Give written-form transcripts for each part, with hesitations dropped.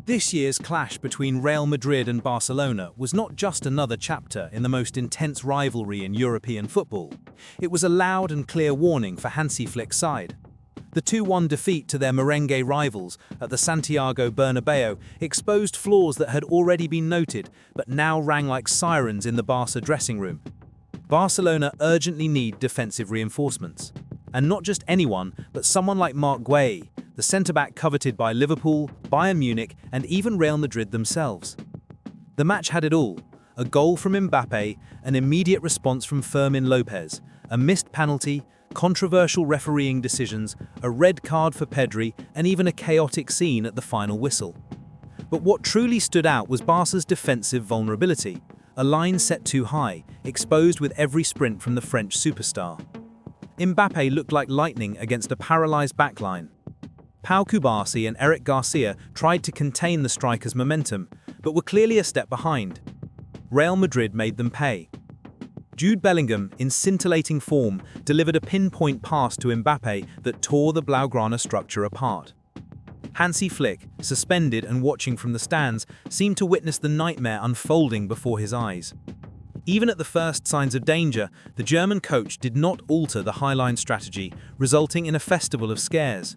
This year's clash between Real Madrid and Barcelona was not just another chapter in the most intense rivalry in European football. It was a loud and clear warning for Hansi Flick's side. The 2-1 defeat to their merengue rivals at the Santiago Bernabeu exposed flaws that had already been noted but now rang like sirens in the Barca dressing room. Barcelona urgently need defensive reinforcements. And not just anyone, but someone like Marc Guéhi, the centre-back coveted by Liverpool, Bayern Munich, and even Real Madrid themselves. The match had it all: a goal from Mbappé, an immediate response from Fermin Lopez, a missed penalty, controversial refereeing decisions, a red card for Pedri, and even a chaotic scene at the final whistle. But what truly stood out was Barca's defensive vulnerability, a line set too high, exposed with every sprint from the French superstar. Mbappé looked like lightning against a paralysed backline. Pau Cubarsí and Eric Garcia tried to contain the striker's momentum, but were clearly a step behind. Real Madrid made them pay. Jude Bellingham, in scintillating form, delivered a pinpoint pass to Mbappé that tore the Blaugrana structure apart. Hansi Flick, suspended and watching from the stands, seemed to witness the nightmare unfolding before his eyes. Even at the first signs of danger, the German coach did not alter the high-line strategy, resulting in a festival of scares.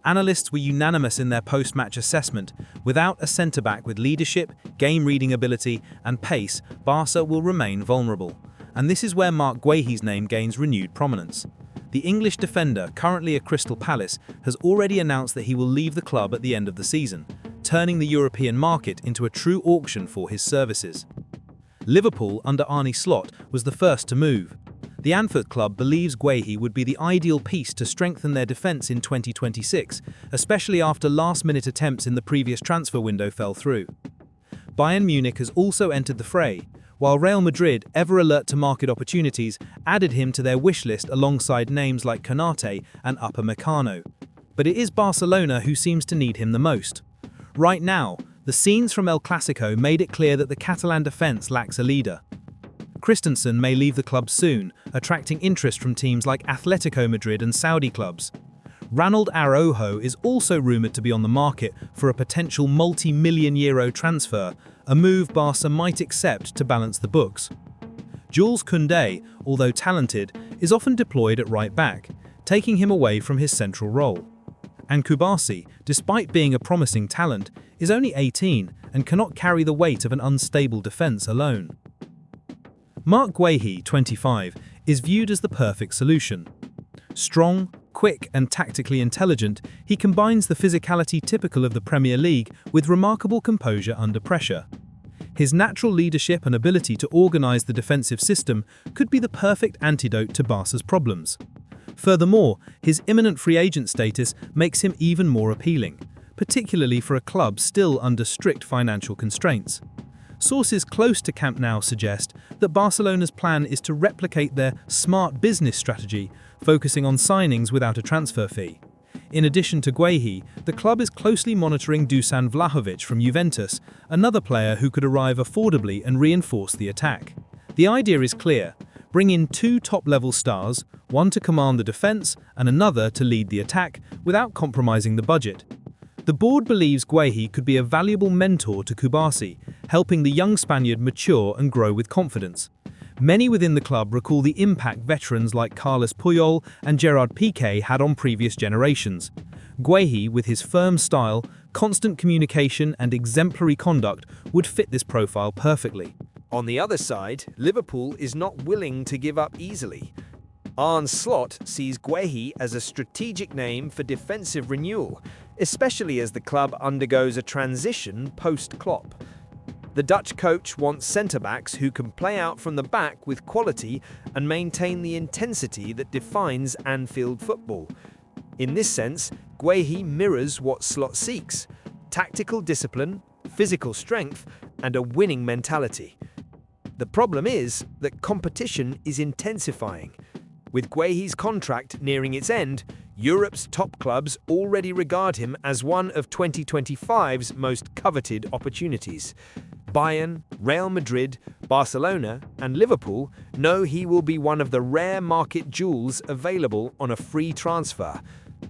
Analysts were unanimous in their post-match assessment: without a centre-back with leadership, game-reading ability, and pace, Barca will remain vulnerable. And this is where Marc Guéhi's name gains renewed prominence. The English defender, currently at Crystal Palace, has already announced that he will leave the club at the end of the season, turning the European market into a true auction for his services. Liverpool, under Arne Slot, was the first to move. The Anfield club believes Guéhi would be the ideal piece to strengthen their defence in 2026, especially after last-minute attempts in the previous transfer window fell through. Bayern Munich has also entered the fray, while Real Madrid, ever alert to market opportunities, added him to their wish list alongside names like Konate and Upamecano. But it is Barcelona who seems to need him the most. Right now, the scenes from El Clásico made it clear that the Catalan defence lacks a leader. Christensen may leave the club soon, attracting interest from teams like Atletico Madrid and Saudi clubs. Ronald Araujo is also rumoured to be on the market for a potential multi-million euro transfer, a move Barca might accept to balance the books. Jules Koundé, although talented, is often deployed at right back, taking him away from his central role. And Cubarsí, despite being a promising talent, is only 18 and cannot carry the weight of an unstable defence alone. Marc Guéhi, 25, is viewed as the perfect solution. Strong, quick and tactically intelligent, he combines the physicality typical of the Premier League with remarkable composure under pressure. His natural leadership and ability to organise the defensive system could be the perfect antidote to Barca's problems. Furthermore, his imminent free agent status makes him even more appealing, particularly for a club still under strict financial constraints. Sources close to Camp Nou suggest that Barcelona's plan is to replicate their smart business strategy, focusing on signings without a transfer fee. In addition to Guéhi, the club is closely monitoring Dusan Vlahovic from Juventus, another player who could arrive affordably and reinforce the attack. The idea is clear: bring in two top-level stars, one to command the defence and another to lead the attack, without compromising the budget. The board believes Guéhi could be a valuable mentor to Cubarsí, helping the young Spaniard mature and grow with confidence. Many within the club recall the impact veterans like Carlos Puyol and Gerard Piqué had on previous generations. Guéhi, with his firm style, constant communication and exemplary conduct, would fit this profile perfectly. On the other side, Liverpool is not willing to give up easily. Arne Slot sees Guéhi as a strategic name for defensive renewal, especially as the club undergoes a transition post-Klopp. The Dutch coach wants centre-backs who can play out from the back with quality and maintain the intensity that defines Anfield football. In this sense, Guéhi mirrors what Slot seeks: tactical discipline, physical strength, and a winning mentality. The problem is that competition is intensifying. With Guéhi's contract nearing its end, Europe's top clubs already regard him as one of 2025's most coveted opportunities. Bayern, Real Madrid, Barcelona, and Liverpool know he will be one of the rare market jewels available on a free transfer.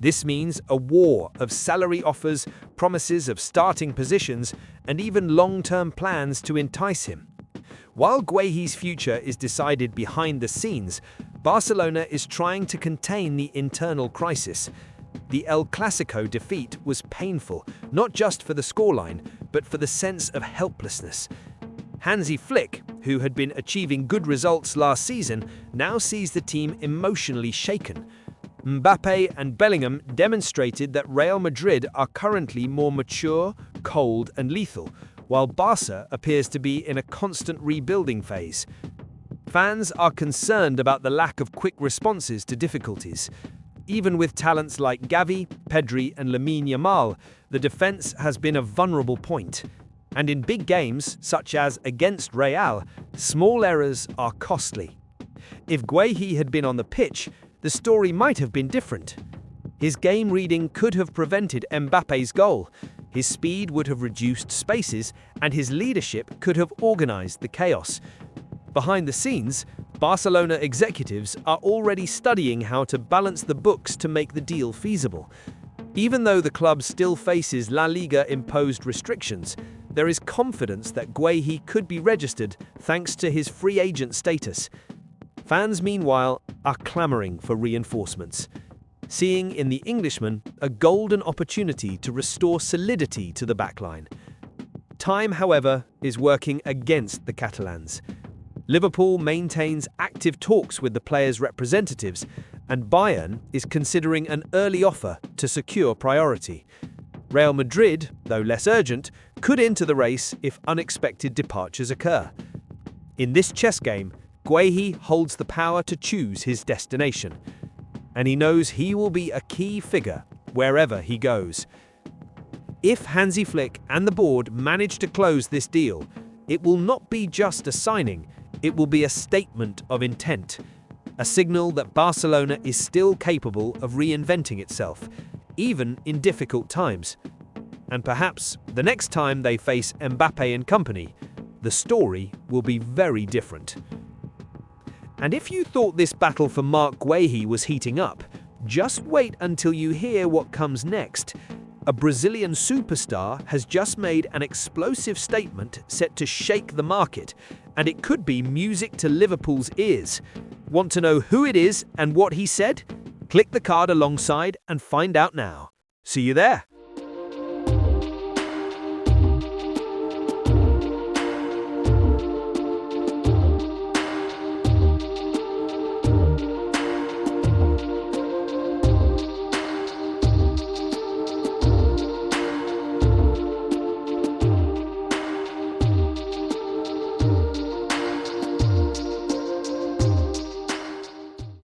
This means a war of salary offers, promises of starting positions, and even long-term plans to entice him. While Guehi's future is decided behind the scenes, Barcelona is trying to contain the internal crisis. The El Clásico defeat was painful, not just for the scoreline, but for the sense of helplessness. Hansi Flick, who had been achieving good results last season, now sees the team emotionally shaken. Mbappe and Bellingham demonstrated that Real Madrid are currently more mature, cold, and lethal, while Barca appears to be in a constant rebuilding phase. Fans are concerned about the lack of quick responses to difficulties. Even with talents like Gavi, Pedri, and Lamine Yamal, the defense has been a vulnerable point. And in big games, such as against Real, small errors are costly. If Guehi had been on the pitch, the story might have been different. His game reading could have prevented Mbappe's goal, his speed would have reduced spaces, and his leadership could have organized the chaos. Behind the scenes, Barcelona executives are already studying how to balance the books to make the deal feasible. Even though the club still faces La Liga-imposed restrictions, there is confidence that Guehi could be registered thanks to his free agent status. Fans, meanwhile, are clamoring for reinforcements, seeing in the Englishman a golden opportunity to restore solidity to the backline. Time, however, is working against the Catalans. Liverpool maintains active talks with the players' representatives, and Bayern is considering an early offer to secure priority. Real Madrid, though less urgent, could enter the race if unexpected departures occur. In this chess game, Guehi holds the power to choose his destination, and he knows he will be a key figure wherever he goes. If Hansi Flick and the board manage to close this deal, it will not be just a signing, it will be a statement of intent, a signal that Barcelona is still capable of reinventing itself, even in difficult times. And perhaps the next time they face Mbappe and company, the story will be very different. And if you thought this battle for Marc Guehi was heating up, just wait until you hear what comes next. A Brazilian superstar has just made an explosive statement set to shake the market, and it could be music to Liverpool's ears. Want to know who it is and what he said? Click the card alongside and find out now. See you there.